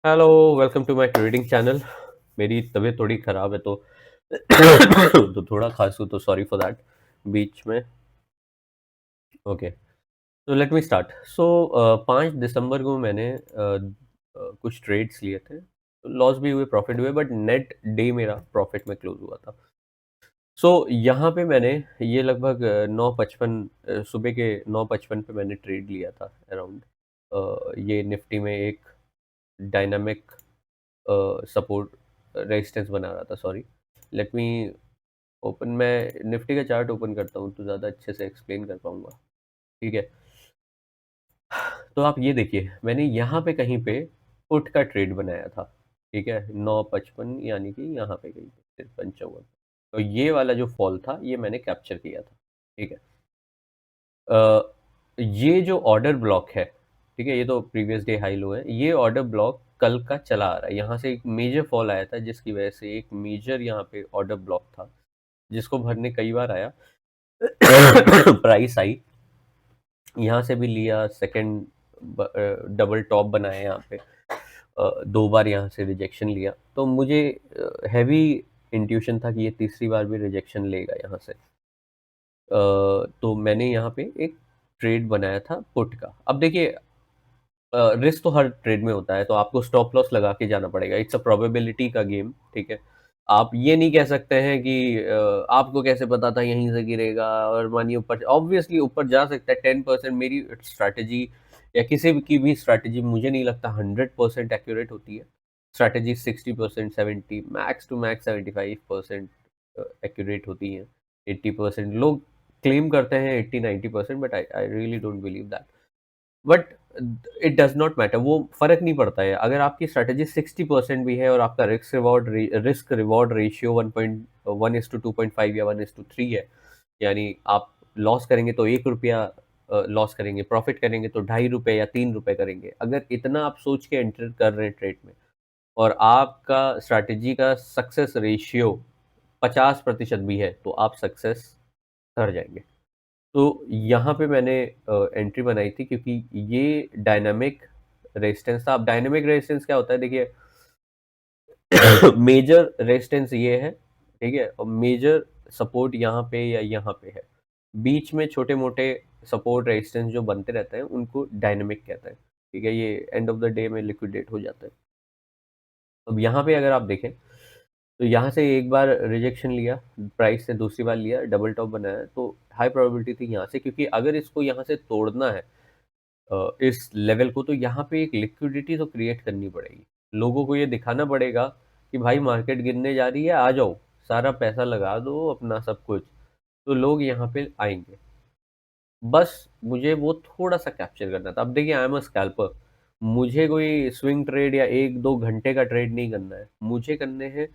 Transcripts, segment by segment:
Hello, welcome to my trading channel. मेरी तबीयत थोड़ी ख़राब है तो तो थोड़ा खाँसी हूँ तो सॉरी फॉर दैट बीच में। ओके, तो लेट मी स्टार्ट। 5 दिसंबर को मैंने कुछ ट्रेड्स लिए थे। लॉस भी हुए, प्रॉफ़िट हुए, बट नेट डे मेरा प्रॉफ़िट में क्लोज़ हुआ था। यहाँ पे मैंने ये लगभग 9:55 सुबह के 9:55 पे मैंने ट्रेड लिया था अराउंड। ये निफ्टी में एक डायनामिक सपोर्ट रेजिस्टेंस बना रहा था, सॉरी। लेट मी ओपन मैं निफ्टी का चार्ट ओपन करता हूँ तो ज़्यादा अच्छे से एक्सप्लेन कर पाऊँगा। ठीक है? तो आप ये देखिए, मैंने यहाँ पे कहीं पे पुट का ट्रेड बनाया था। ठीक है? 9:55 यानी कि यहाँ पे कहीं पे 53। तो ये वाला जो फॉल था ये मैंने कैप्चर किया था। ठीक है? ये जो ऑर्डर ब्लॉक है, ठीक है? ये तो प्रीवियस डे हाई लो है। ये ऑर्डर ब्लॉक कल का चला आ रहा है। यहाँ से एक मेजर फॉल आया था जिसकी वजह से एक मेजर यहाँ पे ऑर्डर ब्लॉक था, जिसको भरने कई बार आया। प्राइस आई, यहाँ से भी लिया, सेकंड डबल टॉप बनाया यहाँ पे। 2 बार यहाँ से रिजेक्शन लिया। तो मुझे हेवी इंट्यूशन था कि ये तीसरी बार भी रिजेक्शन लेगा यहाँ से। तो मैंने यहाँ पे एक ट्रेड बनाया था पुट का। अब देखिए, रिस्क तो हर ट्रेड में होता है, तो आपको स्टॉप लॉस लगा के जाना पड़ेगा। इट्स अ प्रोबेबिलिटी का गेम, ठीक है? आप ये नहीं कह सकते हैं कि आपको कैसे पता था यहीं से गिरेगा और मानिए ऊपर, ऑब्वियसली ऊपर जा सकता है 10%। मेरी स्ट्रैटेजी या किसी भी की भी स्ट्रैटेजी मुझे नहीं लगता 100% एक्यूरेट होती है। Strategy 60%, 70, max to max 75% accurate होती हैं। 80% लोग क्लेम करते हैं, 80-90%, but I I really don't believe that. But it does not matter, वो फ़र्क नहीं पड़ता है। अगर आपकी स्ट्रैटेजी 60% भी है और आपका रिस्क रिवॉर्ड रेशियो 1:2.5 या 1:3 है, यानी आप लॉस करेंगे तो ₹1 लॉस करेंगे, प्रॉफ़िट करेंगे तो ₹2.5 या ₹3 करेंगे। अगर इतना आप सोच के एंटर कर रहे हैं ट्रेड में और आपका स्ट्रैटेजी का सक्सेस रेशियो 50% भी है, तो आप सक्सेस कर जाएँगे। तो यहाँ पे मैंने एंट्री बनाई थी क्योंकि ये डायनामिक रेजिस्टेंस था। अब डायनामिक रेजिस्टेंस क्या होता है देखिए, मेजर रेजिस्टेंस ये है, ठीक है? और मेजर सपोर्ट यहाँ पे या यहाँ पे है। बीच में छोटे-मोटे सपोर्ट रेजिस्टेंस जो बनते रहते हैं उनको डायनामिक कहते हैं, ठीक है? ये एंड ऑफ द डे में लिक्विडेट हो जाता है। अब यहाँ पे अगर आप देखें, तो यहाँ से एक बार रिजेक्शन लिया, प्राइस से दूसरी बार लिया, डबल टॉप बनाया, तो हाई प्रोबेबिलिटी थी यहाँ से, क्योंकि अगर इसको यहाँ से तोड़ना है इस लेवल को, तो यहाँ पे एक लिक्विडिटी तो क्रिएट करनी पड़ेगी। लोगों को ये दिखाना पड़ेगा कि भाई मार्केट गिरने जा रही है, आ जाओ, सारा पैसा लगा दो अपना सब कुछ, तो लोग यहाँ पे आएँगे। बस मुझे वो थोड़ा-सा कैप्चर करना था। अब देखिए, आई एम अ स्कैल्पर, मुझे कोई स्विंग ट्रेड या 1-2 घंटे का ट्रेड नहीं करना है। मुझे करने हैं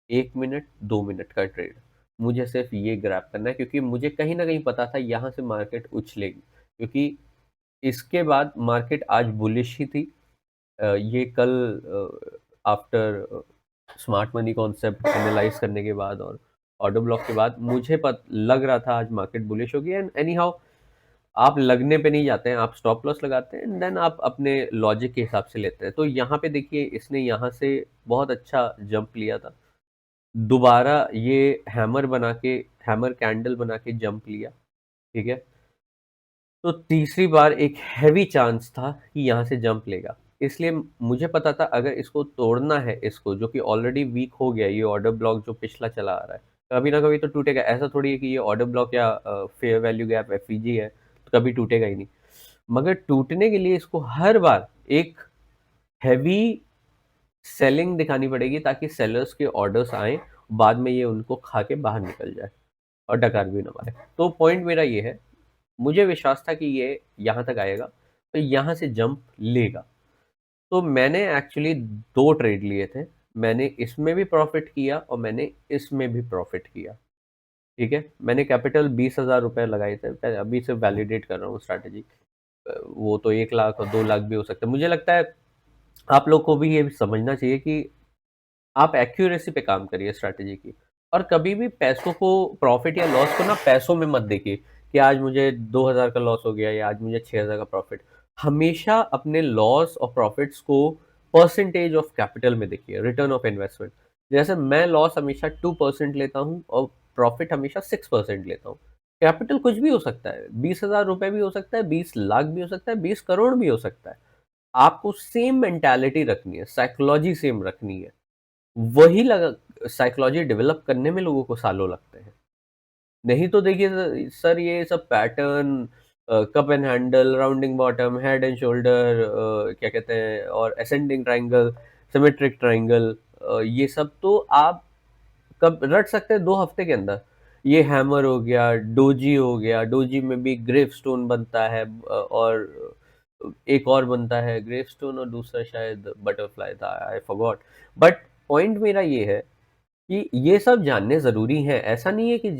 1 मिनट, 2 मिनट का ट्रेड। मुझे सिर्फ़ ये ग्रैब करना है, क्योंकि मुझे कहीं न कहीं पता था यहाँ से मार्केट उछलेगी, क्योंकि इसके बाद मार्केट आज बुलिश ही थी। ये कल after smart money concept analyse करने के बाद और ऑर्डर ब्लॉक के बाद मुझे पत लग रहा था आज मार्केट बुलिश होगी। एंड एनी हाउ, आप लगने पे नहीं जाते हैं, आप स्टॉप लॉस लगाते हैं एंड देन आप अपने लॉजिक के हिसाब से लेते हैं। तो यहाँ पे देखिए, इसने यहाँ से बहुत अच्छा जंप लिया था। दोबारा ये हैमर बना के, हैमर कैंडल बना के जंप लिया, ठीक है? तो तीसरी बार एक हेवी चांस था कि यहाँ से जंप लेगा। इसलिए मुझे पता था अगर इसको तोड़ना है, इसको जो कि ऑलरेडी वीक हो गया है, ये ऑर्डर ब्लॉक जो पिछला चला आ रहा है, कभी ना कभी तो टूटेगा। ऐसा थोड़ी है कि ये ऑर्डर ब्लॉक या फेयर वैल्यू गैप एफवीजी है, तो कभी टूटेगा ही नहीं। मगर टूटने के लिए इसको हर बार एक हेवी सेलिंग दिखानी पड़ेगी, ताकि सेलर्स के ऑर्डर्स आएँ, बाद में ये उनको खा के बाहर निकल जाए और डकार भी ना मारे। तो पॉइंट मेरा ये है, मुझे विश्वास था कि ये यहाँ तक आएगा, तो यहाँ से जंप लेगा। तो मैंने एक्चुअली 2 ट्रेड लिए थे। मैंने इसमें भी प्रॉफ़िट किया और मैंने इसमें भी प्रॉफ़िट किया, ठीक है? मैंने कैपिटल ₹20,000 लगाए थे। मैं अभी से वैलिडेट कर रहा हूँ स्ट्रैटेजी। वो तो 1 लाख और 2 लाख भी हो सकता है। मुझे लगता है आप लोग को भी ये समझना चाहिए कि आप एक्यूरेसी पे काम करिए स्ट्रैटेजी की, और कभी भी पैसों को, प्रॉफिट या लॉस को ना पैसों में मत देखिए कि आज मुझे 2000 का लॉस हो गया या आज मुझे 6000 का प्रॉफिट। हमेशा अपने लॉस और प्रॉफिट्स को परसेंटेज ऑफ कैपिटल में देखिए, रिटर्न ऑफ इन्वेस्टमेंट। जैसे मैं लॉस हमेशा 2% लेता हूँ और प्रॉफिट हमेशा 6% लेता हूँ। कैपिटल कुछ भी हो सकता है, 20,000 रुपए भी हो सकता है, 20 लाख भी हो सकता है, 20 करोड़ भी हो सकता है। आपको सेम मेंटालिटी रखनी है, साइकोलॉजी सेम रखनी है। वही लगा साइकोलॉजी डेवलप करने में लोगों को सालों लगते हैं। नहीं तो देखिए सर ये सब pattern, cup and handle, rounding bottom, head and shoulder, क्या कहते हैं, और असेंडिंग ट्रायंगल, सिमेट्रिक ट्रायंगल, ये सब तो आप कब रट सकते हैं 2 हफ्ते के अंदर। ये हैमर हो गया, डोजी हो गया, डोजी में भी ग्रेवस्टोन बनता है, और एक और बनता है ग्रेवस्टोन और दूसरा शायद बटरफ्लाई था, आई फॉरगॉट। बट पॉइंट मेरा ये है कि ये सब जानने ज़रूरी हैं, ऐसा नहीं है कि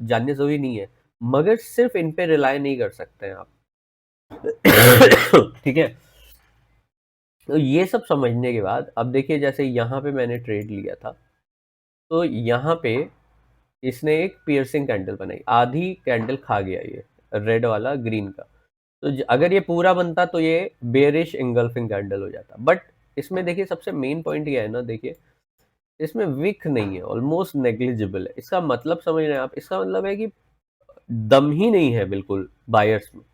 जानने ज़रूरी नहीं है, मगर सिर्फ़ इन पे रिलाय नहीं कर सकते हैं आप। ठीक है? तो ये सब समझने के बाद अब देखिए जैसे यहाँ पे मैंने ट्रेड लिया था, तो यहाँ पे इसने एक पियर्सिंग कैंडल बनाई, आधी कैंडल खा गया ये, रेड वाला ग्रीन का। तो अगर ये पूरा बनता तो ये बेयरिश इंगल्फिंग कैंडल हो जाता। बट इसमें देखिए सबसे मेन पॉइंट ये है ना, देखिए इसमें विक नहीं है, ऑलमोस्ट नेग्लिजिबल है। इसका मतलब समझ रहे हैं आप, इसका मतलब है कि दम ही नहीं है बिल्कुल बायर्स में,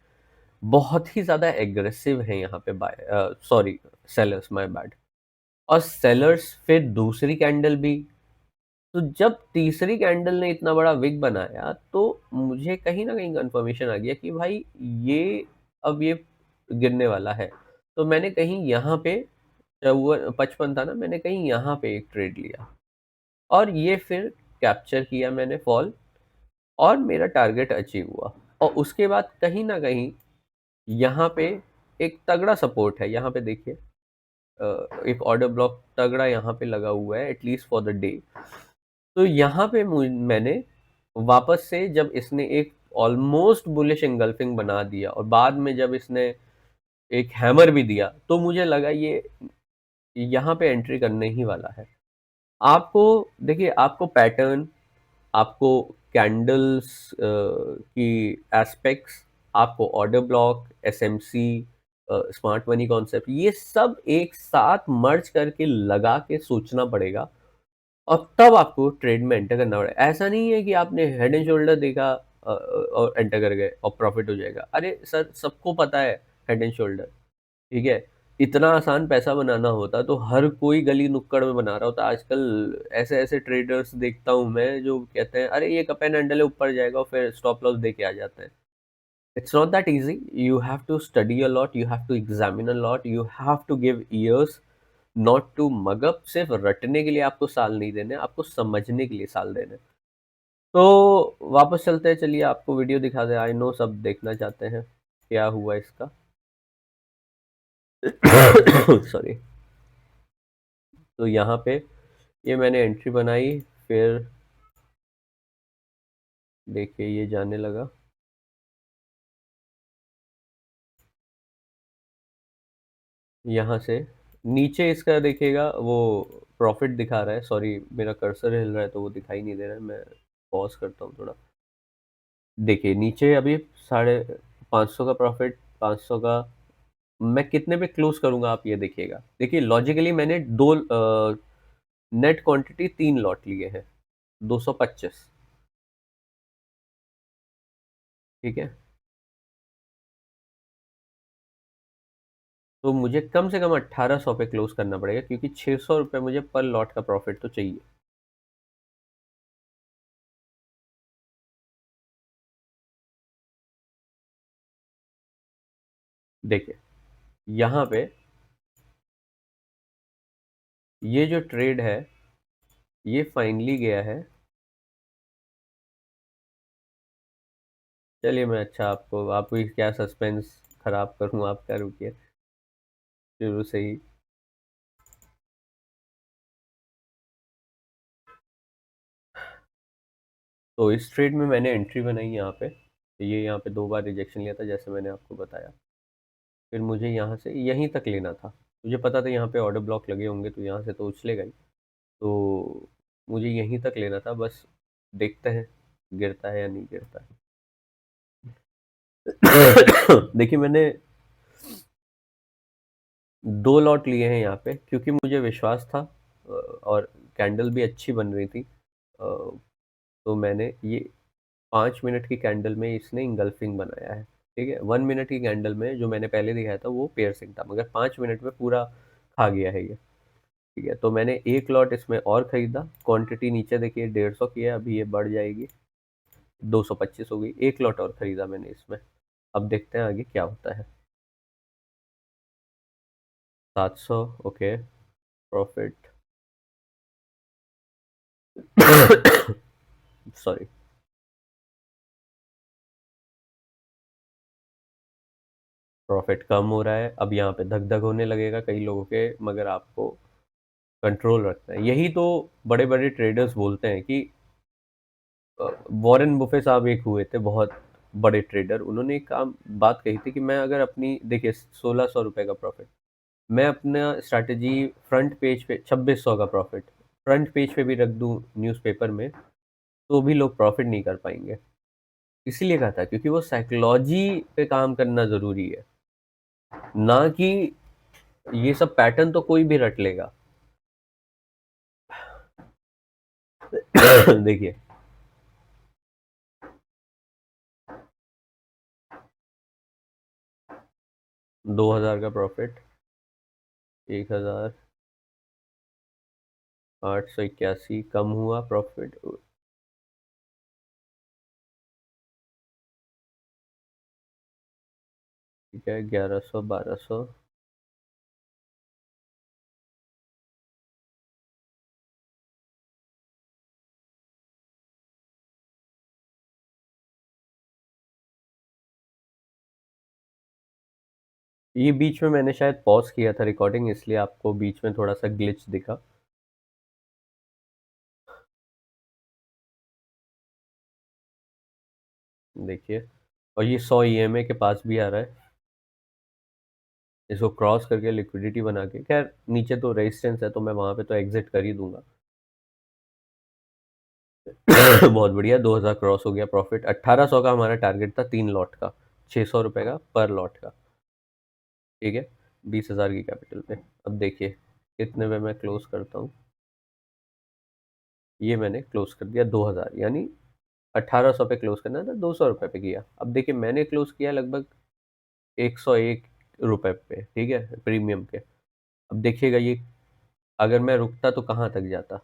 बहुत ही ज्यादा एग्रेसिव है यहाँ पे buy, sorry, sellers, my bad. और सेलर्स फिर दूसरी कैंडल भी, तो जब तीसरी कैंडल ने इतना बड़ा विग बनाया तो मुझे कहीं ना कहीं कंफर्मेशन आ गया कि भाई ये अब ये गिरने वाला है। तो मैंने कहीं यहाँ पे 55 था ना, मैंने कहीं यहाँ पे एक ट्रेड लिया और ये फिर कैप्चर किया मैंने फॉल, और मेरा टारगेट अचीव हुआ। और उसके बाद कहीं ना कहीं यहाँ पे एक तगड़ा सपोर्ट है, यहाँ पे देखिए, एक ऑर्डर ब्लॉक तगड़ा यहाँ पे लगा हुआ है एटलीस्ट फॉर द डे। तो यहाँ पे मैंने वापस से जब इसने एक ऑलमोस्ट बुलिश एंगल्फिंग बना दिया और बाद में जब इसने एक हैमर भी दिया, तो मुझे लगा ये यहाँ पे एंट्री करने ही वाला है। आपको देखिए, आपको पैटर्न, आपको कैंडल्स की एस्पेक्ट्स, आपको order block, SMC, smart money concept, ये सब एक साथ मर्ज करके लगा के सोचना पड़ेगा और तब आपको ट्रेड में एंटर करना पड़ेगा। ऐसा नहीं है कि आपने हेड एंड शोल्डर देखा और एंटर कर गए और प्रॉफिट हो जाएगा। अरे सर, सबको पता है हेड एंड शोल्डर, ठीक है? इतना आसान पैसा बनाना होता तो हर कोई गली नुक्कड़ में बना रहा होता। आजकल ऐसे-ऐसे ट्रेडर्स देखता हूँ मैं जो कहते हैं, "अरे ये कप एंड हैंडल है, ऊपर जाएगा", और फिर स्टॉप लॉस दे के आ जाते हैं। It's not that easy, you have to study a lot, you have to examine a lot, you have to give years not to mug up। सिर्फ रटने के लिए आपको साल नहीं देने, आपको समझने के लिए साल देने। तो वापस चलते हैं, चलिए आपको वीडियो दिखा दें। आई नो सब देखना चाहते हैं, क्या हुआ इसका। सॉरी। तो यहाँ पे ये मैंने एंट्री बनाई, फिर देखिए ये जाने लगा। यहाँ से नीचे इसका देखिएगा वो प्रॉफिट दिखा रहा है, सॉरी मेरा कर्सर हिल रहा है तो वो दिखाई नहीं दे रहा है, मैं पॉज करता हूँ थोड़ा। देखिए नीचे अभी 550 का प्रॉफिट, 500 का। मैं कितने पे क्लोज करूंगा आप ये देखिएगा। देखिए लॉजिकली मैंने दो नेट क्वांटिटी 3 लॉट लिए हैं, 225, ठीक है? तो मुझे कम से कम 1800 पे क्लोज करना पड़ेगा क्योंकि 600 रुपये मुझे पर लॉट का प्रॉफिट तो चाहिए। देखिए यहाँ पे ये जो ट्रेड है ये फाइनली गया है। चलिए मैं अच्छा आपको क्या सस्पेंस खराब करूँ आपका, रुकिए शुरू से ही। तो इस ट्रेड में मैंने एंट्री बनाई यहाँ पे, ये यहाँ पे 2 बार रिजेक्शन लिया था जैसे मैंने आपको बताया। फिर मुझे यहाँ से यहीं तक लेना था, मुझे पता था यहाँ पे ऑर्डर ब्लॉक लगे होंगे तो यहाँ से तो उछलेगा ही। तो मुझे यहीं तक लेना था, बस देखते हैं गिरता है या नहीं गिरता है। देखिए मैंने 2 लॉट लिए हैं यहाँ पे क्योंकि मुझे विश्वास था और कैंडल भी अच्छी बन रही थी। तो मैंने ये 5 मिनट की कैंडल में इसने इंगल्फिंग बनाया है, ठीक है? 1 मिनट की कैंडल में जो मैंने पहले दिखाया था वो पियर्सिंग था, मगर 5 मिनट में पूरा खा गया है ये, ठीक है? तो मैंने 1 लॉट इसमें और खरीदा, क्वांटिटी नीचे देखिए 150 की है, अभी ये बढ़ जाएगी, 225 हो गई, 1 लॉट और खरीदा मैंने इसमें। अब देखते हैं आगे क्या होता है। 700 ओके, प्रॉफिट सॉरी, प्रॉफिट कम हो रहा है, अब यहाँ पे धक-धक होने लगेगा कई लोगों के, मगर आपको कंट्रोल रखना है। यही तो बड़े-बड़े ट्रेडर्स बोलते हैं कि वॉरेन बुफे साहब एक हुए थे बहुत बड़े ट्रेडर, उन्होंने एक काम बात कही थी कि मैं अगर अपनी देखिए 1600 रुपए का प्रॉफिट, मैं अपना स्ट्रैटेजी फ्रंट पेज पे 2600 का प्रॉफिट फ्रंट पेज पे भी रख दूं न्यूज़पेपर में, तो भी लोग प्रॉफिट नहीं कर पाएंगे। इसीलिए कहा था क्योंकि वो साइकोलॉजी पे काम करना जरूरी है, ना कि ये सब पैटर्न तो कोई भी रट लेगा। देखिए 2000 का प्रॉफिट, 1881 कम हुआ प्रॉफिट, ठीक है 1100 1200, ये बीच में मैंने शायद पॉज किया था रिकॉर्डिंग, इसलिए आपको बीच में थोड़ा सा ग्लिच दिखा। देखिए, और ये 100 ईएमए के पास भी आ रहा है, इसको क्रॉस करके लिक्विडिटी बना के, खैर नीचे तो रेजिस्टेंस है तो मैं वहां पे तो एग्जिट कर ही दूंगा। बहुत बढ़िया, 2000 क्रॉस हो गया, प्रॉफिट 1800 का हमारा टारगेट था 3 लॉट का, 600 रुपए का पर लॉट का, ठीक है, 20,000 की कैपिटल पे। अब देखिए कितने में मैं क्लोज करता हूँ, ये मैंने क्लोज कर दिया 2000, यानी 1800 पे क्लोज करना था, 200 रुपए पे किया। अब देखिए मैंने क्लोज किया लगभग 101 रुपए पे, ठीक है, प्रीमियम के। अब देखिएगा ये, अगर मैं रुकता तो कहाँ तक जाता,